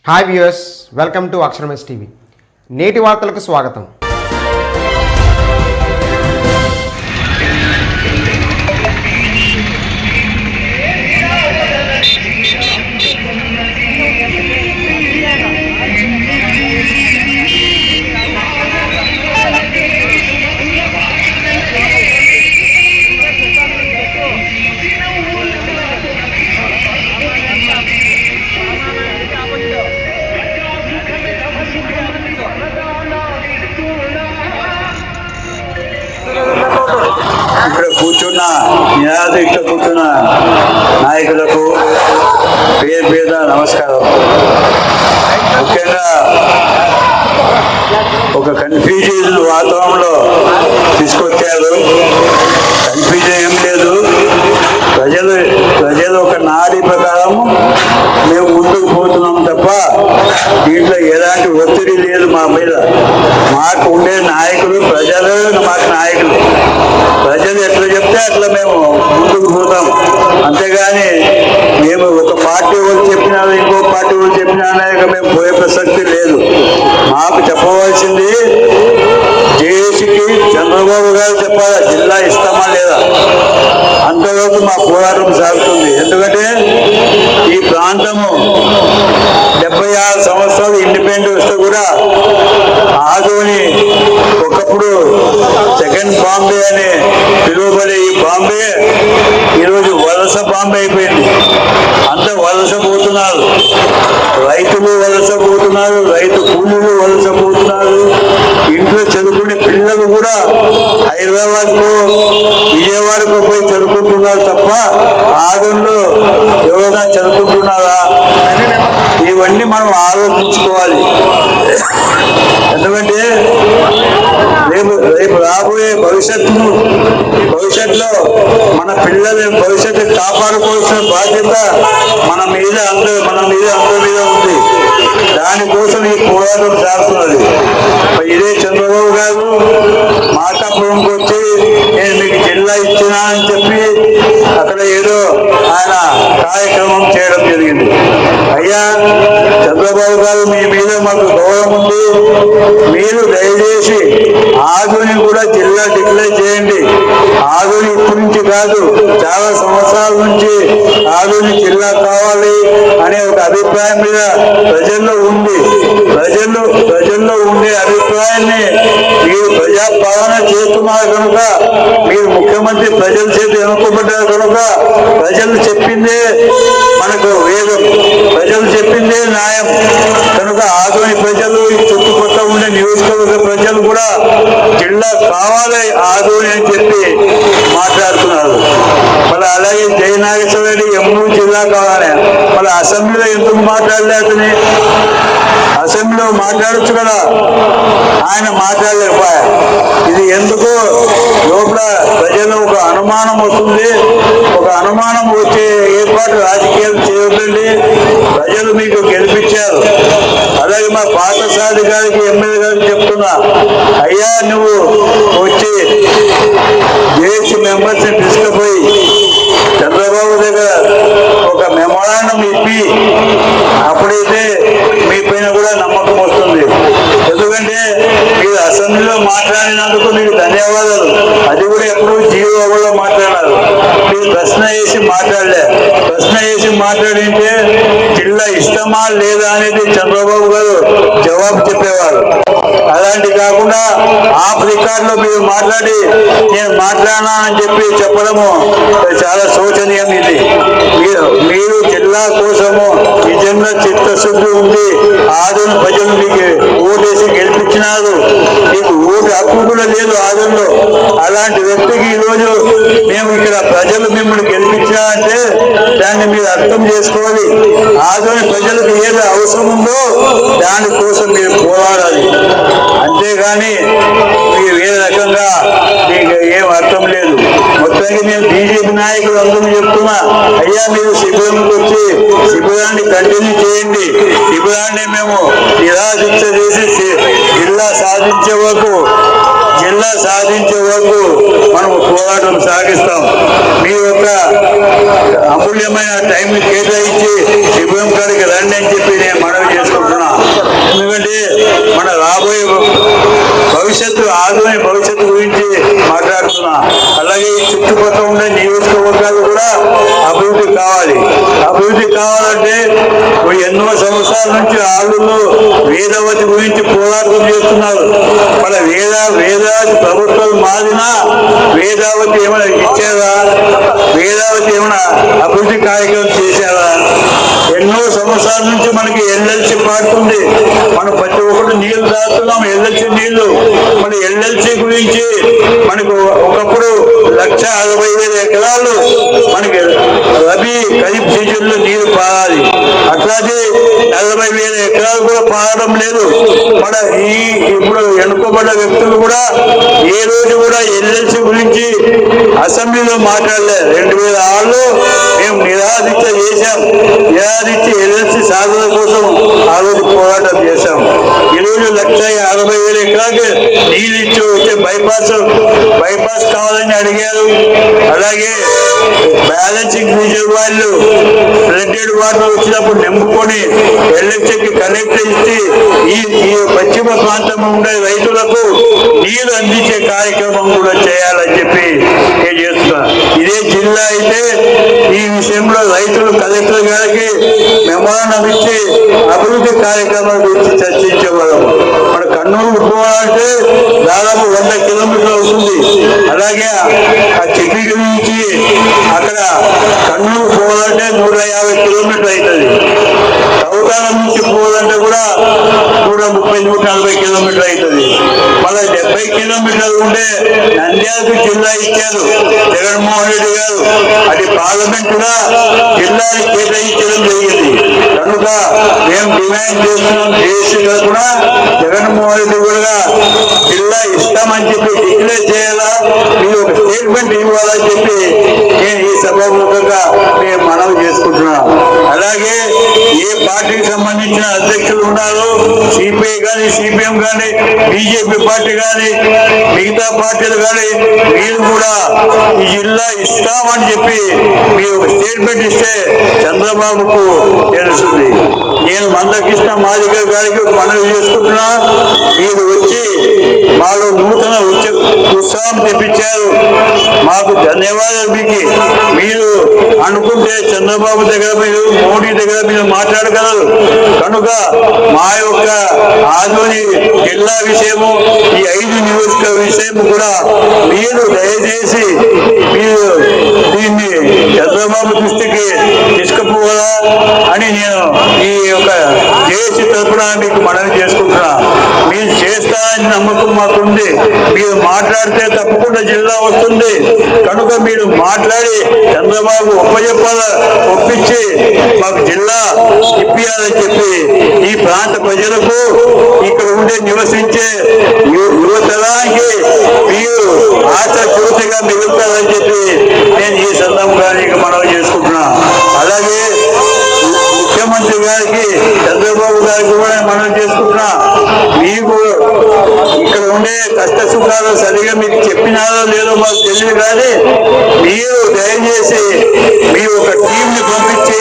Hi viewers, welcome to అక్షరం yes TV. నేటి వార్తలకు స్వాగతం. ఇక్కడ కూర్చున్న నిరాదీక్ష కూర్చున్న నాయకులకు పేరు పేద నమస్కారం. ముఖ్యంగా ఒక కన్ఫ్యూజన్ వాతావరణంలో తీసుకొచ్చారు. కన్ఫ్యూజన్ ఏం లేదు. ప్రజలు ఒక నాడి ప్రకారం మేము ముందుకు పోతున్నాం తప్ప దీంట్లో ఎలాంటి ఒత్తిడి లేదు మా మీద. మాకు ఉండే నాయకులు ప్రజలు, మాకు నాయకులు. ప్రజలు ఎట్లా చెప్తే అట్లా మేము ముందుకు పోతాం. అంతేగాని మేము ఒక పార్టీ వాళ్ళు చెప్పినా ఇంకో పార్టీ వాళ్ళు చెప్పినా అనేక మేము పోయే ప్రసక్తి లేదు. మాకు చెప్పవలసింది జేఏసీకి చంద్రబాబు గారు చెప్పాలా, జిల్లా ఇస్తామా లేదా. అంతవరకు మా పోరాటం సాగుతుంది. ఎందుకంటే ఈ ప్రాంతము 76 సంవత్సరాలు ఇండిపెండెన్స్ కూడా ఆదోని ఒకప్పుడు సెకండ్ బాంబే అని పిలువబడే ఈ బాంబే ఈరోజు వలస బాంబే అయిపోయింది. అంత వలస పోతున్నారు, రైతులు వలస పోతున్నారు, రైతు కూలీలు వలస పోతున్నారు. ఇంట్లో చదువుకునే పిల్లలు కూడా హైదరాబాద్కు విజయవాడకు పోయి చదువుకుంటున్నారు తప్ప ఆదంలో ఎవరైనా చదువుకుంటున్నారా? ఇవన్నీ మనం ఆలోచించుకోవాలి. ఎందుకంటే రేపు రాబోయే భవిష్యత్తులో మన పిల్లల భవిష్యత్తు కాపాడుకోవాల్సిన బాధ్యత మన మీద అందరి మీద ఉంది. దానికోసం ఈ పోరాటం సాగుతున్నది. ఇదే చంద్రబాబు గారు మార్కాపురంకి వచ్చి నేను మీకు జిల్లా ఇచ్చినా అని చెప్పి అక్కడ ఏదో ఆయన కార్యక్రమం చేయడం జరిగింది. అయ్యా చంద్రబాబు గారు, మీ మీద మాకు గౌరవం ఉంది. మీరు దయచేసి ఆదోని కూడా జిల్లా డిక్లేర్ చేయండి. ఆదోని ఇప్పటి నుంచి కాదు, చాలా సంవత్సరాల నుంచి ఆదోని జిల్లా కావాలి అనే ఒక అభిప్రాయం మీద ప్రజల్లో ఉంది. ప్రజల్లో ఉండే అభిప్రాయాన్ని మీరు ప్రజాపాలన చేస్తున్నారు కనుక, మీరు ముఖ్యమంత్రి ప్రజల చేతి ఎన్నుకోబడ్డారు కనుక ప్రజలు చెప్పిందే మనకు వేదం, ప్రజలు చెప్పిందే న్యాయం కనుక ఆదోని ప్రజలు, ఈ చుట్టుపక్కల ఉండే నియోజకవర్గ ప్రజలు కూడా జిల్లా కావాలి ఆదోని అని చెప్పి మాట్లాడుతున్నారు. మళ్ళీ అలాగే జయనాగేశ్వర రెడ్డి ఎమ్మూరు జిల్లా కావాలి. మళ్ళీ అసెంబ్లీలో ఎందుకు మాట్లాడలేదని, అసెంబ్లీలో మాట్లాడచ్చు కదా, ఆయన మాట్లాడలేకపోయా. ఇది ఎందుకు లోపల ప్రజలు ఒక అనుమానం వస్తుంది. ఒక అనుమానం వచ్చే ఏర్పాటు రాజకీయాలు చేయొద్దండి. ప్రజలు మీకు గెలిపించారు. అలాగే మా పార్థసారథి గారికి, ఎమ్మెల్యే గారికి చెప్తున్నా, అయ్యా నువ్వు వచ్చి జేఏసీ మెంబర్స్ని తీసుకుపోయి చంద్రబాబు దగ్గర ఒక మెమోరాండం ఇప్పి అప్పుడైతే మీ పైన కూడా నమ్మకం వస్తుంది. ఎందుకంటే మీరు అసెంబ్లీలో మాట్లాడినందుకు మీకు ధన్యవాదాలు. అది కూడా ఎప్పుడు జీవోలో మాట్లాడారు. మీరు ప్రశ్న వేసి మాట్లాడలే. ప్రశ్న వేసి మాట్లాడింటే జిల్లా ఇష్టమా లేదా అనేది చంద్రబాబు గారు జవాబు చెప్పేవారు. అలాంటి కాకుండా ఆఫ్ రికార్డులో మీరు మాట్లాడి నేను మాట్లాడినా అని చెప్పి చెప్పడము చాలా శోచనీయం. ఇది మీరు జిల్లా కోసము నిజంగా చిత్తశుద్ధి ఉంది. ఆదోని ప్రజలు మీకు ఓటేసి గెలిపించినారు. మీకు ఓటు హక్కు కూడా లేదు ఆదోనిలో. అలాంటి వ్యక్తికి ఈరోజు మేము ఇక్కడ ప్రజలు మిమ్మల్ని గెలిపించినా అంటే దాన్ని మీరు అర్థం చేసుకోవాలి. ఆదోని ప్రజలకు ఏది అవసరం ఉందో దానికోసం మీరు పోరాడాలి. అంతేగాని మీరు ఏ రకంగా మీకు ఏం అర్థం లేదు. మొత్తానికి మేము బీజేపీ నాయకులు అందరూ చెప్తున్నా, అయ్యా మీరు శిబిరంకి వచ్చి శిబిరాన్ని కంటిన్యూ చేయండి. శిబిరాన్ని మేము నిరాశించ చేసి జిల్లా సాధించే వరకు మనం పోరాటం సాగిస్తాం. మీ యొక్క అమూల్యమైన టైం కేటాయించి శిబిరం కాడికి రండి అని చెప్పి నేను మనవి చేసుకుంటున్నా. ఎందుకంటే మన రాబోయే భవిష్యత్తు ఆధునిక భవిష్యత్తు గురించి మాట్లాడుతున్నా. అలాగే ఈ చుట్టుపక్కల ఉండే నియోజకవర్గాలు కూడా అభివృద్ధి కావాలి. అభివృద్ధి కావాలంటే ఎన్నో సంవత్సరాల నుంచి ఆళ్ళులో వేదవతి గురించి పోరాటం చేస్తున్నారు. మన వేదావతి ప్రభుత్వాలు మారినా వేదావతి ఏమైనా ఇచ్చారా? వేదావతి ఏమైనా అభివృద్ధి కార్యక్రమం చేశారా? ఎన్నో సంవత్సరాల నుంచి మనకి ఎల్ఎల్సి పాడుతుంది. మనం ప్రతి ఒక్కరు నీళ్లు తాగుతున్నాం, ఎల్ఎల్సి నీళ్లు. మన ఎల్ఎల్సి గురించి మనకు ఒకప్పుడు 1,60,000 ఎకరాలు మనకి రబీ ఖరీఫ్ సీజన్లో నీరు పారాలి. అట్లాగే 40,000 ఎకరాలు కూడా పారడం లేదు. మన ఇప్పుడు ఎన్నుకోబడ్డ వ్యక్తులు కూడా ఏ రోజు కూడా ఎల్ఎల్సి గురించి అసెంబ్లీలో మాట్లాడలేదు. 2006లో మేము నిరాదీక్ష చేశాం. నిరాదీక్ష ఎల్ఎల్సి సాధన కోసం ఆ రోజు పోరాటం చేశాం. ఈరోజు 1,60,000 ఎకరాలకి నీళ్ళు ఇచ్చి వచ్చే బైపాస్ కావాలని అడిగారు. అలాగే బ్యాలెన్సింగ్ రిజర్వాయర్లు ఫ్లడ్డెడ్ వాటర్ వచ్చినప్పుడు నింపుకొని ఎల్ఎల్సికి కనెక్ట్ ఇచ్చి ఈ పశ్చిమ ప్రాంతంలో ఉండే రైతులకు నీరు అందించే కార్యక్రమం కూడా చేయాలని చెప్పి నేను చేస్తున్నాను. ఇదే జిల్లా అయితే ఈ విషయంలో రైతులు కలెక్టర్ గారికి మెమోరాండం ఇచ్చి అభివృద్ధి కార్యక్రమాల గురించి చర్చించేవాళ్ళం. మన కర్నూలు పోవాలంటే దాదాపు 100 కిలోమీటర్లు అవుతుంది. అలాగే ఆ చిట్టికి నుంచి అక్కడ కర్నూలు పోవాలంటే 150 కిలోమీటర్లు అవుతుంది. కౌతాలం నుంచి పోవాలంటే కూడా 130-140 కిలోమీటర్లు అవుతుంది. మళ్ళీ 70 కిలోమీటర్లు ఉంటే నంద్యాలకు జిల్లా ఇచ్చారు జగన్మోహన్ రెడ్డి గారు. అది పార్లమెంట్ గా జిల్లాని కేటాయించడం జరిగింది. కనుక మేము డిమాండ్ చేస్తున్నాం, చేసి కూడా జగన్మోహన్ రెడ్డి కూడా జిల్లా ఇస్తామని చెప్పి డిక్లేర్ చేయాలా, మీరు ఒక స్టేట్మెంట్ ఇవ్వాలని చెప్పి నేను ఈ సభాముఖంగా మేము మనవి చేసుకుంటున్నాం. అలాగే ఏ పార్టీకి సంబంధించిన అధ్యక్షులు ఉన్నారో సిపిఐ కానీ, సిపిఎం కానీ, బీజేపీ పార్టీ కానీ, మిగతా పార్టీలు కానీ, మీరు కూడా ఈ జిల్లా ఇస్తామని చెప్పి మీరు ఒక స్టేట్మెంట్ ఇస్తే చంద్రబాబుకు తెలుస్తుంది. నేను మందకృష్ణ మాదిగర్ గారికి మనవి చేసుకుంటున్నా, మీరు వచ్చి మాలో నూతన ఉత్సాహం తెప్పించారు. మాకు ధన్యవాదాలు. మీరు అనుకుంటే చంద్రబాబు దగ్గర మీరు, మోడీ దగ్గర మీరు మాట్లాడగలరు. కనుక మా యొక్క ఆధుని జిల్లా విషయము, ఈ 5 నియోజక విషయము కూడా మీరు దయచేసి మీరు దీన్ని చంద్రబాబు దృష్టికి తీసుకుపోవాలా అని నేను ఈ యొక్క జేఏసీ తరఫున మీకు మనవి చేసుకుంటున్నా. మీరు చేస్తారని నమ్మకం మాకుంది. మీరు మాట్లాడితే తప్పకుండా జిల్లా వస్తుంది. కనుక మీరు మాట్లాడి చంద్రబాబు ఒప్పించి మాకు జిల్లా ఇప్పియాలని చెప్పి ఈ ప్రాంత ప్రజలకు, ఇక్కడ ఉండే నివసించే యువతరానికి మీరు ఆశాజ్యోతిగా మిగులుతారని చెప్పి నేను ఈ సందర్భంగా మనవి చేసుకుంటున్నా. అలాగే ముఖ్యమంత్రి గారికి, చంద్రబాబు గారికి కూడా మనం చేసుకుంటున్నా, మీకు ఇక్కడ ఉండే కష్ట సుఖాలు సరిగా మీకు చెప్పినారో లేదో మాకు తెలియదు. కానీ మీరు దయచేసి మీ ఒక టీంని పంపించి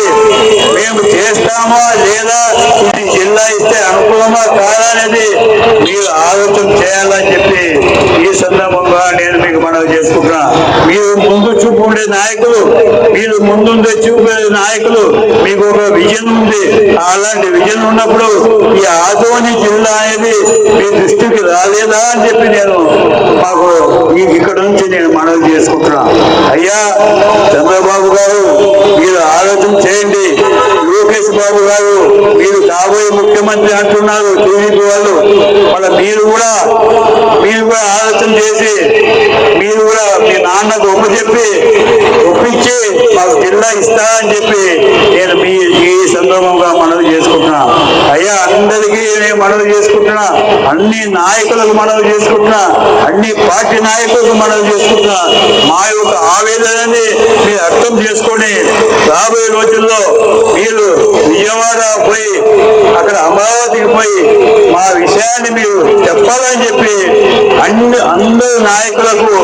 మేము చేస్తామా లేదా, ఇది జిల్లా ఇస్తే అనుకూలమా కాదా అనేది మీరు ఆలోచన చేయాలని చెప్పి ఈ సందర్భంగా నేను మీకు మనవి చేసుకుంటున్నా. మీరు ముందు చూపు ఉండే నాయకులు, మీరు ముందుండే చూపే నాయకులు, మీకు ఒక విజన్ ఉంది. అలాంటి విజన్ ఉన్నప్పుడు ఈ ఆదోని జిల్లా అనేది మీ దృష్టికి రాలేదా అని చెప్పి నేను మాకు ఇక్కడ నుంచి నేను మనవి చేసుకుంటున్నా. అయ్యా చంద్రబాబు గారు, మీరు ఆలోచన చేయండి. లోకేష్ బాబు గారు, మీరు కాబోయే ముఖ్యమంత్రి అంటున్నారు టీడీపీ వాళ్ళు. మళ్ళీ మీరు కూడా ఆలోచన చేసి మీరు కూడా మీ నాన్నకు ఒప్పించి మాకు జిల్లా ఇస్తారని చెప్పి నేను ఈ సందర్భంగా మనవి చేసుకుంటున్నా. అయ్యా అందరికీ నేను మనవి చేసుకుంటున్నా, అన్ని నాయకులకు మనవి చేసుకుంటున్నా, అన్ని పార్టీ నాయకులకు మనవి చేసుకుంటున్నా. మా యొక్క ఆవేదనని మీరు అర్థం చేసుకొని రాబోయే రోజుల్లో మీరు విజయవాడ పోయి, అక్కడ అమరావతికి పోయి మా విషయాన్ని మీరు చెప్పాలని చెప్పి అందరు నాయకులకు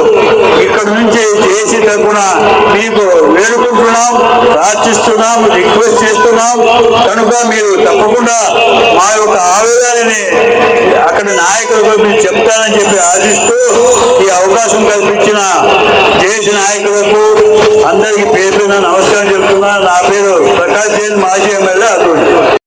ఇక్కడ ఇక్కడి నుంచి చేసి తరపున మీకు వేడుకుంటున్నాం, ప్రార్థిస్తున్నాం, రిక్వెస్ట్ చేస్తున్నాం. కనుక మీరు తప్పకుండా మా యొక్క ఆవేదనని అక్కడ నాయకులకు మీరు చెప్తారని చెప్పి ఆశిస్తూ ఈ అవకాశం కల్పించిన దేశ నాయకులకు అందరికీ పేరు నమస్కారం చెప్తున్నా. నా పేరు ప్రకాష్ జైన్, మాజీ ఎమ్మెల్యే అతను.